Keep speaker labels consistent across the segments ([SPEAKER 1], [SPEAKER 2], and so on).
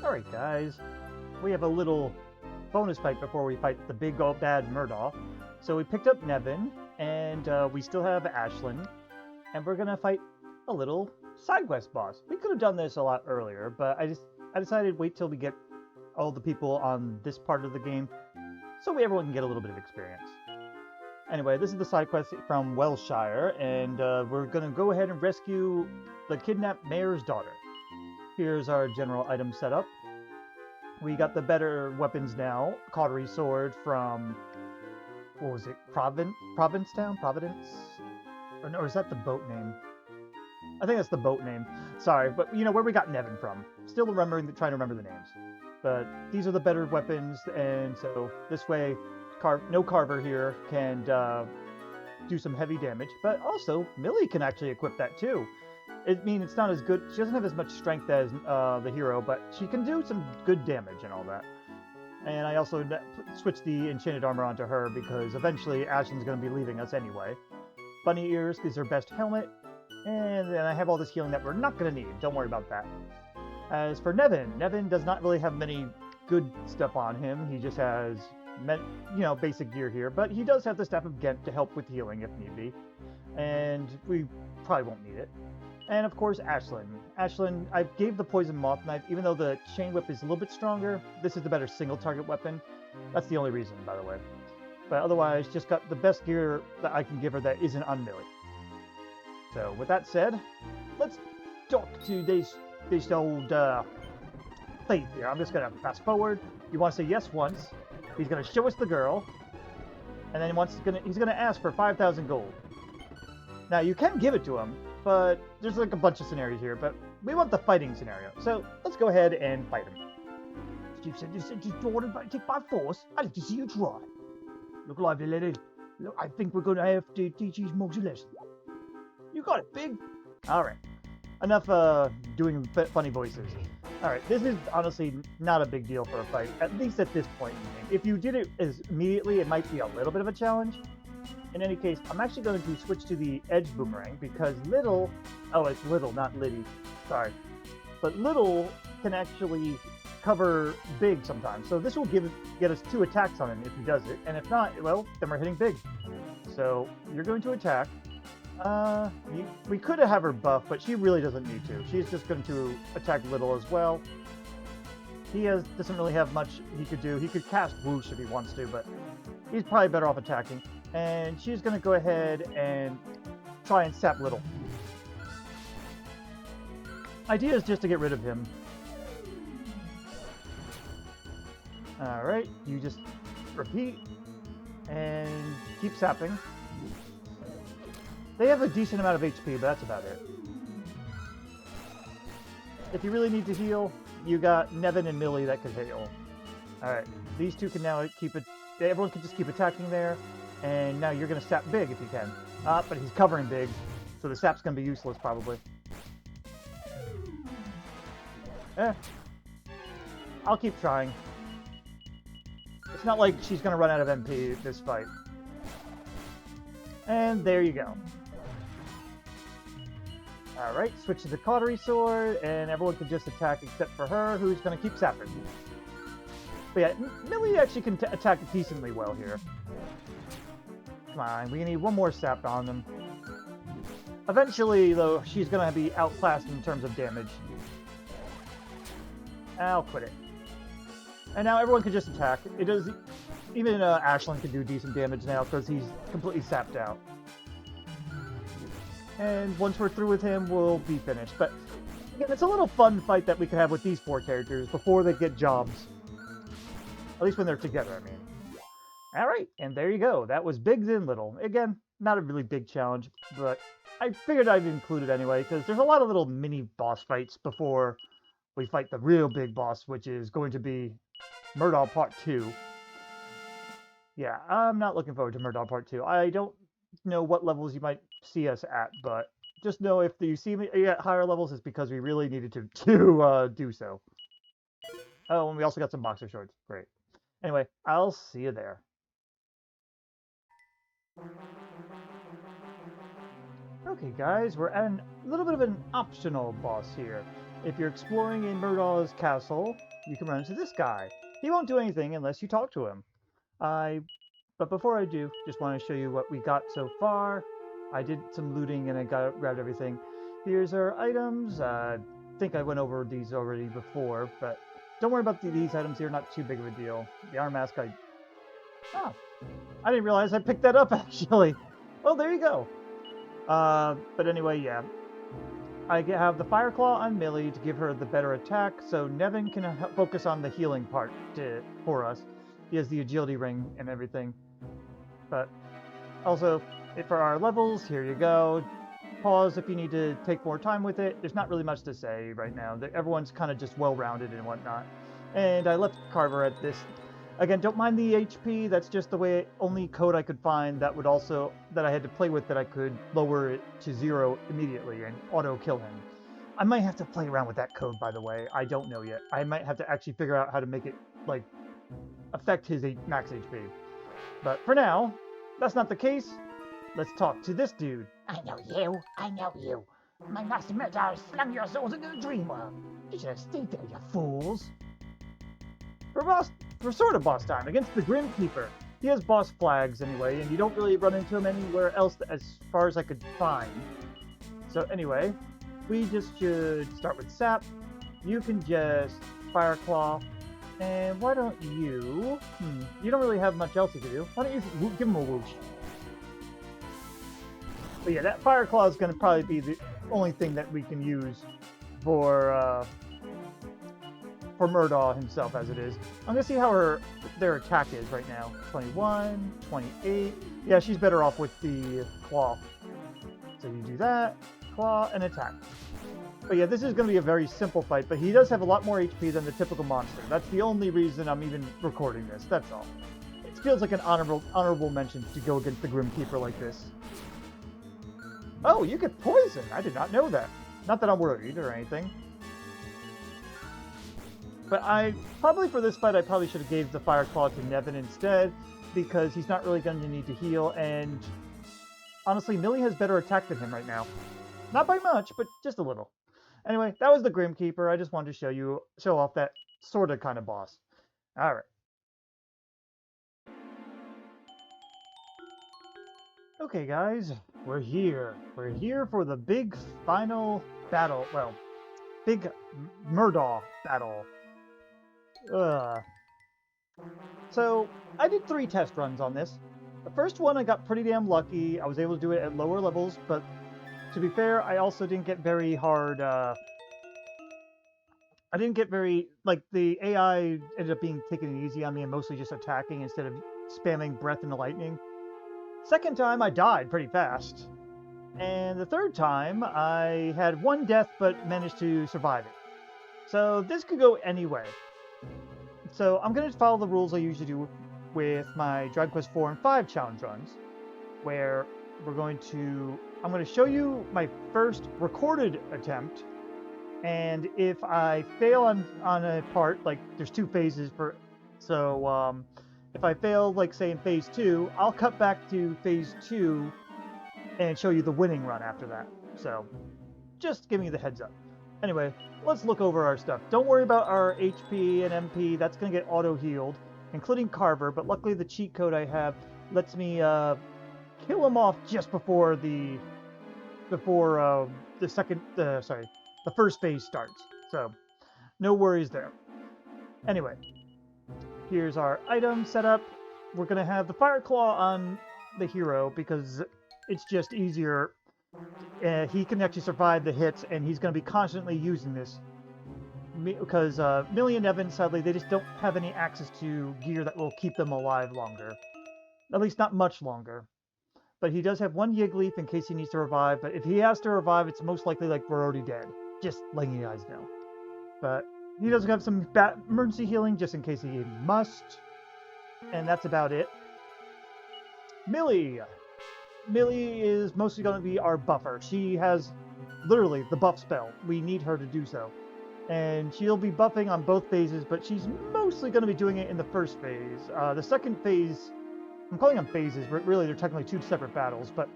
[SPEAKER 1] Alright guys, we have a little bonus fight before we fight the big old bad Murdaw. So we picked up Nevin, and we still have Ashlyn, and we're gonna fight a little side quest boss. We could have done this a lot earlier, but I decided wait till we get all the people on this part of the game, so everyone can get a little bit of experience. Anyway, this is the side quest from Wellshire, and we're gonna go ahead and rescue the kidnapped mayor's daughter. Here's our general item setup. We got the better weapons now. Cautery sword from, what was it, Provincetown? Providence? Or is that the boat name? I think that's the boat name. Sorry, but you know where we got Nevin from. Still trying to remember the names. But these are the better weapons, and so this way, no Carver here can do some heavy damage. But also, Millie can actually equip that too. I mean, it's not as good. She doesn't have as much strength as the hero, but she can do some good damage and all that. And I also switched the enchanted armor onto her because eventually Ashlyn's going to be leaving us anyway. Bunny ears is her best helmet. And then I have all this healing that we're not going to need. Don't worry about that. As for Nevin does not really have many good stuff on him. He just has, basic gear here. But he does have the Staff of Ghent to help with healing if need be. And we probably won't need it. And of course, Ashlyn. Ashlyn, I gave the Poison Moth Knife, even though the Chain Whip is a little bit stronger. This is the better single target weapon. That's the only reason, by the way. But otherwise, just got the best gear that I can give her that isn't on Millie. So, with that said, let's talk to this old Faith here. I'm just gonna fast forward. You want to say yes once. He's gonna show us the girl, and then he's gonna ask for 5,000 gold. Now you can give it to him, but there's like a bunch of scenarios here, but we want the fighting scenario. So let's go ahead and fight him. Steve said you sent his daughter back by force. I'd like to see you try. Look lively, lady. Look, I think we're going to have to teach these mugs a lesson. You got it, Big. Alright. Enough doing funny voices. Alright, this is honestly not a big deal for a fight, at least at this point in the game. If you did it immediately, it might be a little bit of a challenge. In any case, I'm actually going to switch to the edge boomerang because Liddle, it's Liddle, not Liddy, sorry. But Liddle can actually cover Big sometimes. So this will get us 2 attacks on him if he does it. And if not, well, then we're hitting Big. So you're going to attack. We could have her buff, but she really doesn't need to. She's just going to attack Liddle as well. He doesn't really have much he could do. He could cast Whoosh if he wants to, but he's probably better off attacking. And she's going to go ahead and try and sap Liddle. Idea is just to get rid of him. Alright, you just repeat and keep sapping. They have a decent amount of HP, but that's about it. If you really need to heal, you got Nevin and Millie that could heal. Alright, these two can now keep it. Everyone can just keep attacking there. And now you're going to sap Big if you can. But he's covering Big, so the sap's going to be useless probably. I'll keep trying. It's not like she's going to run out of MP this fight. And there you go. Alright, switch to the Cautery Sword, and everyone can just attack except for her, who's going to keep sapping. But yeah, Millie actually can attack decently well here. Come on, we need one more sap on them. Eventually, though, she's going to be outclassed in terms of damage. I'll quit it. And now everyone can just attack. It does. Even Ashlyn can do decent damage now because he's completely sapped out. And once we're through with him, we'll be finished. But again, it's a little fun fight that we can have with these 4 characters before they get jobs. At least when they're together, I mean. Alright, and there you go. That was Biggs and Liddle. Again, not a really big challenge, but I figured I'd include it anyway, because there's a lot of little mini boss fights before we fight the real big boss, which is going to be Murdaw Part 2. Yeah, I'm not looking forward to Murdaw Part 2. I don't know what levels you might see us at, but just know if you see me at higher levels, it's because we really needed to do so. Oh, and we also got some boxer shorts. Great. Anyway, I'll see you there. Okay guys, we're at a little bit of an optional boss here. if you're exploring in Murdaw's castle, you can run into this guy. He won't do anything unless you talk to him. But before I do, just want to show you what we got so far. I did some looting and I grabbed everything. Here's our items. I think I went over these already before, but don't worry about these items. They're not too big of a deal. The arm mask, oh, I didn't realize I picked that up actually. Well, there you go. But anyway, yeah. I have the Fire Claw on Millie to give her the better attack, so Nevin can focus on the healing part for us. He has the agility ring and everything. But also, for our levels, here you go. Pause if you need to take more time with it. There's not really much to say right now. Everyone's kind of just well-rounded and whatnot. And I left Carver at this. Again, don't mind the HP. That's just the way only code I could find that I had to play with that I could lower it to 0 immediately and auto kill him. I might have to play around with that code, by the way. I don't know yet. I might have to actually figure out how to make it like affect his max HP. But for now, that's not the case. Let's talk to this dude.
[SPEAKER 2] I know you. My master Murdaw has flung your souls into the dream world. You should have stayed there, you fools.
[SPEAKER 1] For Sorta boss time against the Grimkeeper. He has boss flags anyway, and you don't really run into him anywhere else as far as I could find. So anyway, we just should start with Sap. You can just Fire Claw. And why don't you... you don't really have much else you can do. Why don't you give him a whoosh? But yeah, that Fire Claw is going to probably be the only thing that we can use for Murdaw himself as it is. I'm going to see how their attack is right now. 21, 28. Yeah, she's better off with the claw. So you do that, claw, and attack. But yeah, this is going to be a very simple fight, but he does have a lot more HP than the typical monster. That's the only reason I'm even recording this, that's all. It feels like an honorable mention to go against the Grimkeeper like this. Oh, you get poison! I did not know that. Not that I'm worried or anything. But probably for this fight, I probably should have gave the Fire Claw to Nevin instead, because he's not really going to need to heal, and honestly, Millie has better attack than him right now. Not by much, but just a little. Anyway, that was the Grimkeeper. I just wanted to show off that sort of kind of boss. Alright. Okay, guys, we're here. We're here for the big final battle. Well, Big Murdaw battle. So, I did 3 test runs on this. The first one, I got pretty damn lucky. I was able to do it at lower levels, but to be fair, I also didn't get very hard, I didn't get very, like, the AI ended up being taking it easy on me and mostly just attacking instead of spamming breath and lightning. Second time, I died pretty fast. And the third time, I had 1 death but managed to survive it. So this could go any way. So I'm going to follow the rules I usually do with my Dragon Quest 4 and 5 challenge runs, where I'm going to show you my first recorded attempt, and if I fail on a part, like there's 2 phases so if I fail, like say in phase 2, I'll cut back to phase 2 and show you the winning run after that. So just giving you the heads up. Anyway, let's look over our stuff. Don't worry about our HP and MP. That's going to get auto-healed, including Carver, but luckily the cheat code I have lets me kill him off just before the first phase starts. So, no worries there. Anyway, here's our item setup. We're going to have the Fire Claw on the hero because it's just easier. He can actually survive the hits, and he's going to be constantly using this. Because Millie and Evan, sadly, they just don't have any access to gear that will keep them alive longer. At least not much longer. But he does have 1 Yig Leaf in case he needs to revive, but if he has to revive, it's most likely like we're already dead. Just letting you guys know. But he does have some emergency healing just in case he must. And that's about it. Millie is mostly going to be our buffer. She has literally the buff spell. We need her to do so. And she'll be buffing on both phases, but she's mostly going to be doing it in the first phase. The second phase, I'm calling them phases, but really they're technically 2 separate battles, but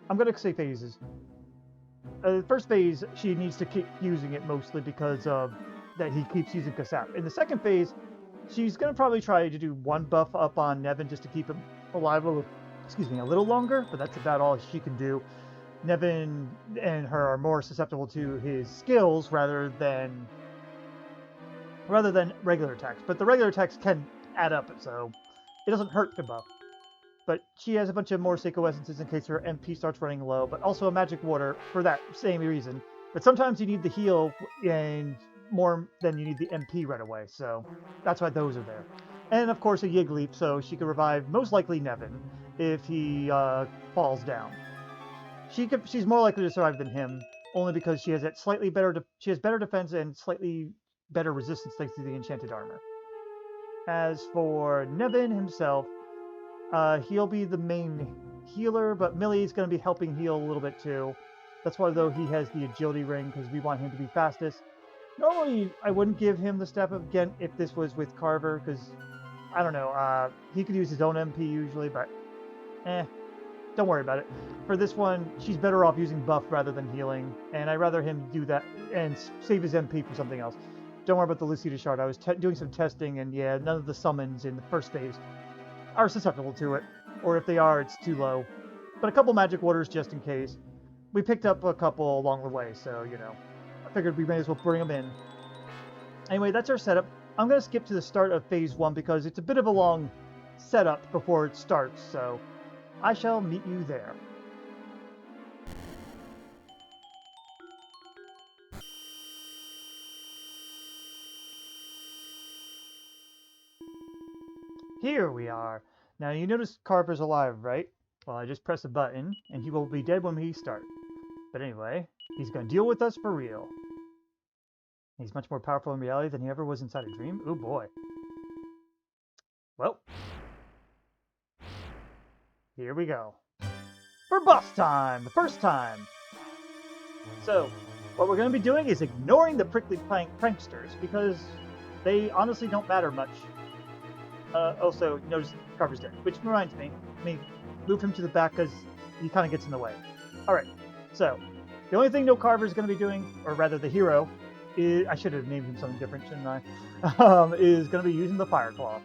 [SPEAKER 1] I'm going to say phases. first phase, she needs to keep using it mostly because that he keeps using Kasap. In the second phase, she's going to probably try to do one buff up on Nevin just to keep him alive a little longer, but that's about all she can do. Nevin and her are more susceptible to his skills rather than regular attacks. But the regular attacks can add up, so it doesn't hurt to buff. But she has a bunch of more Seiko Essences in case her MP starts running low, but also a Magic Water for that same reason. But sometimes you need the heal and more than you need the MP right away, so that's why those are there. And of course a Yig Leap, so she could revive most likely Nevin if he falls down. She's more likely to survive than him, only because she has better defense and slightly better resistance thanks to the enchanted armor. As for Nevin himself, he'll be the main healer, but Millie's going to be helping heal a little bit too. That's why, though, he has the agility ring, because we want him to be fastest. Normally, I wouldn't give him the step up again if this was with Carver, because, I don't know, he could use his own MP usually, but, don't worry about it. For this one, she's better off using buff rather than healing, and I'd rather him do that and save his MP for something else. Don't worry about the Lucida shard. I was doing some testing, and yeah, none of the summons in the first phase are susceptible to it, or if they are, it's too low. But a couple Magic Waters just in case. We picked up a couple along the way, so, you know, I figured we may as well bring them in. Anyway, that's our setup. I'm going to skip to the start of Phase 1 because it's a bit of a long setup before it starts, so I shall meet you there. Here we are. Now you notice Carver's alive, right? Well, I just press a button, and he will be dead when we start. But anyway, he's going to deal with us for real. He's much more powerful in reality than he ever was inside a dream. Oh boy. Well, here we go. For boss time! The first time! So, what we're going to be doing is ignoring the prickly pranksters, because they honestly don't matter much. Also, notice Carver's dead, which reminds me, let me move him to the back because he kind of gets in the way. Alright, so, the only thing No Carver is going to be doing, or rather the hero, is, I should have named him something different, shouldn't I? Is going to be using the Fire Claw.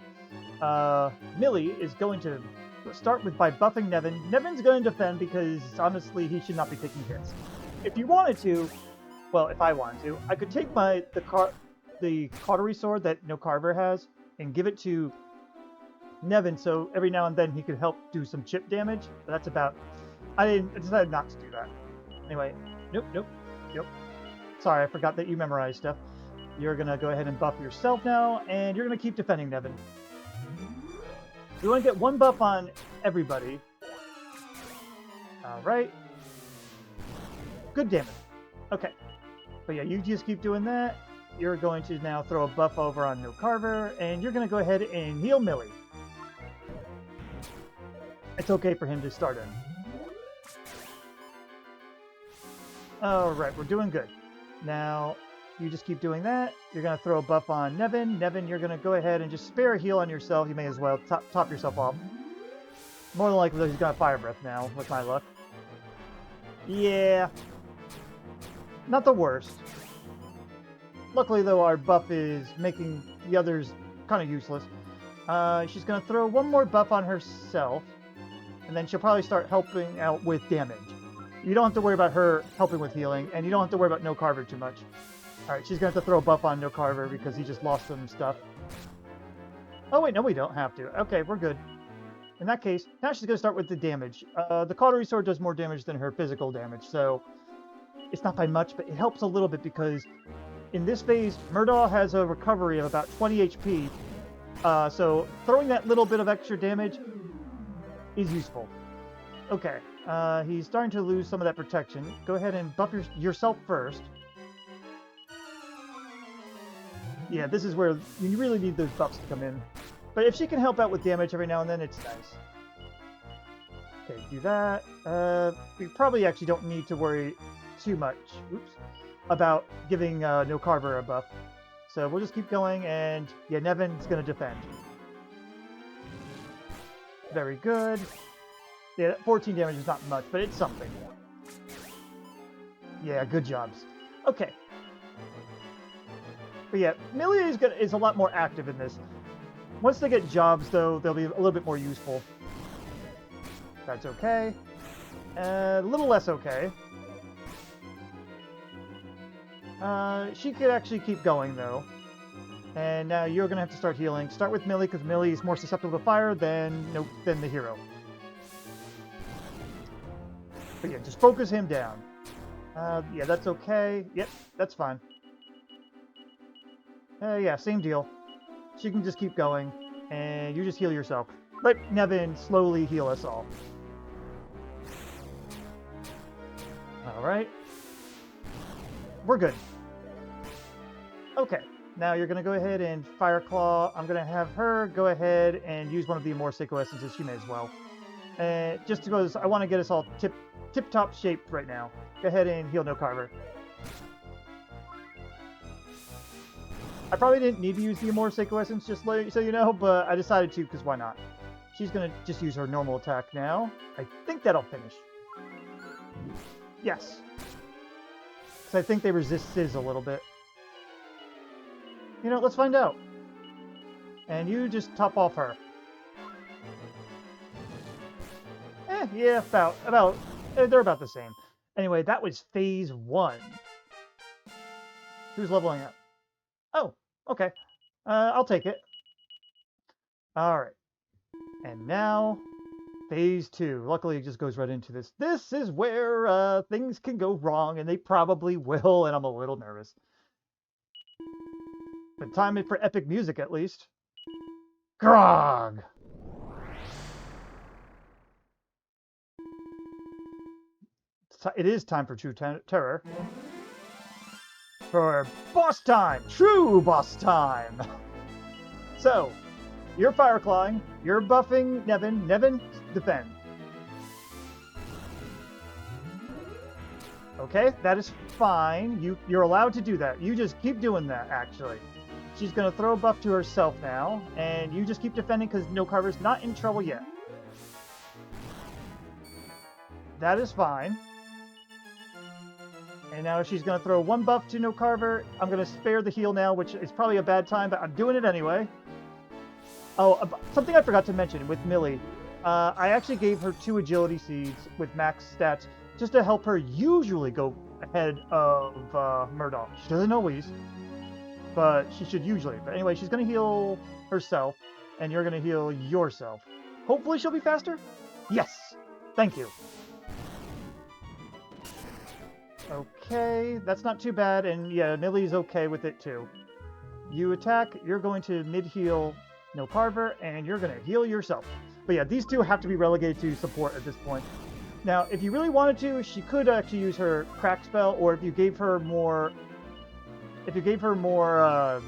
[SPEAKER 1] Millie is going to start by buffing Nevin. Nevin's going to defend because, honestly, he should not be taking hits. If you wanted to, well, if I wanted to, I could take the cautery sword that No Carver has and give it to Nevin, so every now and then he could help do some chip damage, but that's about... I decided not to do that. Anyway, nope. Sorry, I forgot that you memorized stuff. You're going to go ahead and buff yourself now, and you're going to keep defending Nevin. You want to get one buff on everybody. Alright. Good damage. Okay. But yeah, you just keep doing that. You're going to now throw a buff over on No Carver, and you're going to go ahead and heal Millie. It's okay for him to start in. Alright, we're doing good. Now, you just keep doing that. You're going to throw a buff on Nevin. Nevin, you're going to go ahead and just spare a heal on yourself. You may as well top yourself off. More than likely, he's going to Fire Breath now, with my luck. Yeah. Not the worst. Luckily, though, our buff is making the others kind of useless. She's going to throw one more buff on herself, and then she'll probably start helping out with damage. You don't have to worry about her helping with healing, and you don't have to worry about No Carver too much. Alright, she's going to have to throw a buff on No Carver because he just lost some stuff. Oh wait, no we don't have to. Okay, we're good. In that case, now she's going to start with the damage. The cautery sword does more damage than her physical damage, so it's not by much, but it helps a little bit because in this phase, Murdaw has a recovery of about 20 HP, so throwing that little bit of extra damage is useful. Okay, he's starting to lose some of that protection. Go ahead and buff yourself first. Yeah, this is where you really need those buffs to come in. But if she can help out with damage every now and then, it's nice. Okay, do that. We probably actually don't need to worry too much about giving No Carver a buff. So we'll just keep going, and yeah, Nevin's going to defend. Very good. Yeah, 14 damage is not much, but it's something. Yeah, good jobs. Okay. But yeah, Millie is a lot more active in this. Once they get jobs, though, they'll be a little bit more useful. That's okay. A little less okay. She could actually keep going, though. And now you're going to have to start healing. Start with Millie, because Millie is more susceptible to fire than the hero. But yeah, just focus him down. Yeah, that's okay. Yep, that's fine. Yeah, same deal. She can just keep going, and you just heal yourself. Let Nevin slowly heal us all. Alright. We're good. Okay, now you're going to go ahead and Fire Claw. I'm going to have her go ahead and use one of the more Seiko Essences. She may as well. Just because I want to get us all tip-top shaped right now. Go ahead and heal No Carver. I probably didn't need to use the more Seiko Essence, just so you know, but I decided to because why not? She's going to just use her normal attack now. I think that'll finish. Yes. Because I think they resist Sizz a little bit. You know, let's find out. And you just top off her. Yeah, they're about the same. Anyway, that was phase 1. Who's leveling up? Oh, okay. I'll take it. Alright. And now, phase 2. Luckily, it just goes right into this. This is where things can go wrong, and they probably will, and I'm a little nervous. But time it for epic music, at least. Grog! It is time for true terror. For boss time! True boss time! So, you're fire clawing, you're buffing Nevin. Nevin, defend. Okay, that is fine. You're allowed to do that. You just keep doing that, actually. She's going to throw a buff to herself now, and you just keep defending because No Carver's not in trouble yet. That is fine. And now she's going to throw one buff to No Carver. I'm going to spare the heal now, which is probably a bad time, but I'm doing it anyway. Oh, something I forgot to mention with Millie. I actually gave her 2 agility seeds with max stats just to help her usually go ahead of Murdaw. She doesn't always, but she should usually. But anyway, she's going to heal herself, and you're going to heal yourself. Hopefully she'll be faster? Yes! Thank you. Okay, that's not too bad, and yeah, Millie's okay with it too. You attack, you're going to mid-heal No Carver, and you're going to heal yourself. But yeah, these two have to be relegated to support at this point. Now, if you really wanted to, she could actually use her crack spell, or if you gave her more... give her more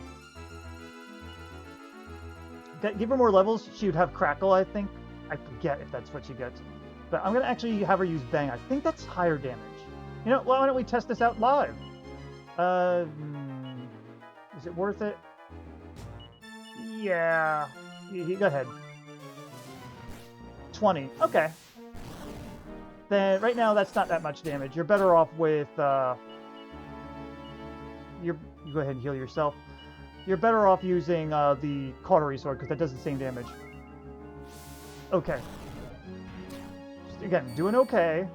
[SPEAKER 1] levels, she would have Crackle, I think. I forget if that's what she gets. But I'm going to actually have her use Bang. I think that's higher damage. You know, why don't we test this out live? Is it worth it? Yeah. Go ahead. 20. Okay. Then right now that's not that much damage. You're better off with you go ahead and heal yourself. You're better off using the cautery sword because that does the same damage. Okay. Just, again, doing okay.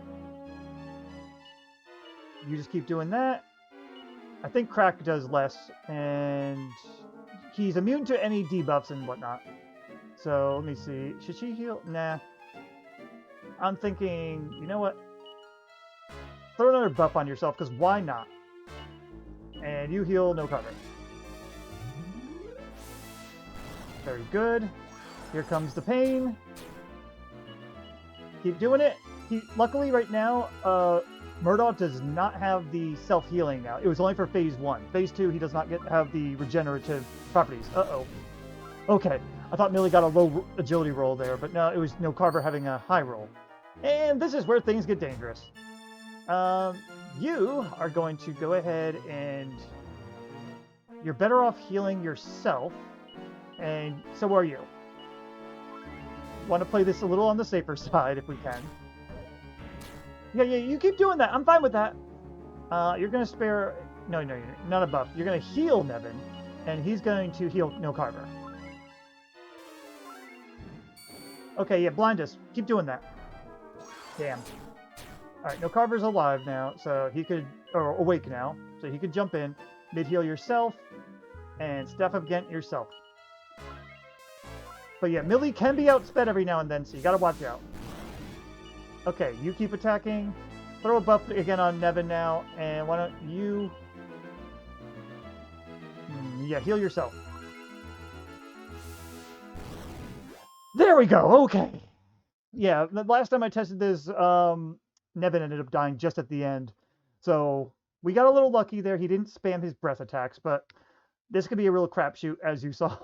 [SPEAKER 1] You just keep doing that. I think Crack does less, and he's immune to any debuffs and whatnot. So, let me see. Should she heal? Nah. I'm thinking, you know what? Throw another buff on yourself, because why not? And you heal No Cover. Very good. Here comes the pain. Keep doing it. Luckily, right now, Murdaw does not have the self-healing now. It was only for phase 1. Phase 2, he does not have the regenerative properties. Uh-oh. Okay. I thought Millie got a low agility roll there, but no, it was No Carver having a high roll. And this is where things get dangerous. You are going to go ahead and... You're better off healing yourself, and so are you. Want to play this a little on the safer side if we can. Yeah, you keep doing that. I'm fine with that. You're going to spare... No, you're not a buff. You're going to heal Nevin, and he's going to heal No Carver. Okay, yeah, blind us. Keep doing that. Damn. Alright, No Carver's alive now, so he could... Or awake now, so he could jump in, mid-heal yourself, and staff up again yourself. But yeah, Millie can be outsped every now and then, so you gotta watch out. Okay, you keep attacking. Throw a buff again on Nevin now, and why don't you... Yeah, heal yourself. There we go, okay. Yeah, the last time I tested this, Nevin ended up dying just at the end. So, we got a little lucky there. He didn't spam his breath attacks, but this could be a real crapshoot, as you saw.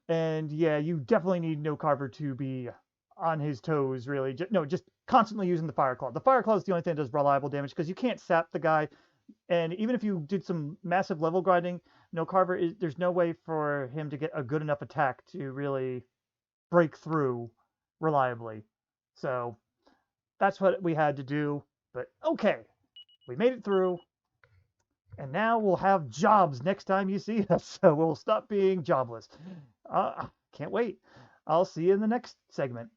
[SPEAKER 1] And yeah, you definitely need No Carver to be on his toes, really. Just constantly using the Fire Claw. The Fire Claw is the only thing that does reliable damage, because you can't sap the guy. And even if you did some massive level grinding, No Carver, there's no way for him to get a good enough attack to really break through reliably. So that's what we had to do. But okay, we made it through. And now we'll have jobs next time you see us. So we'll stop being jobless. Can't wait. I'll see you in the next segment.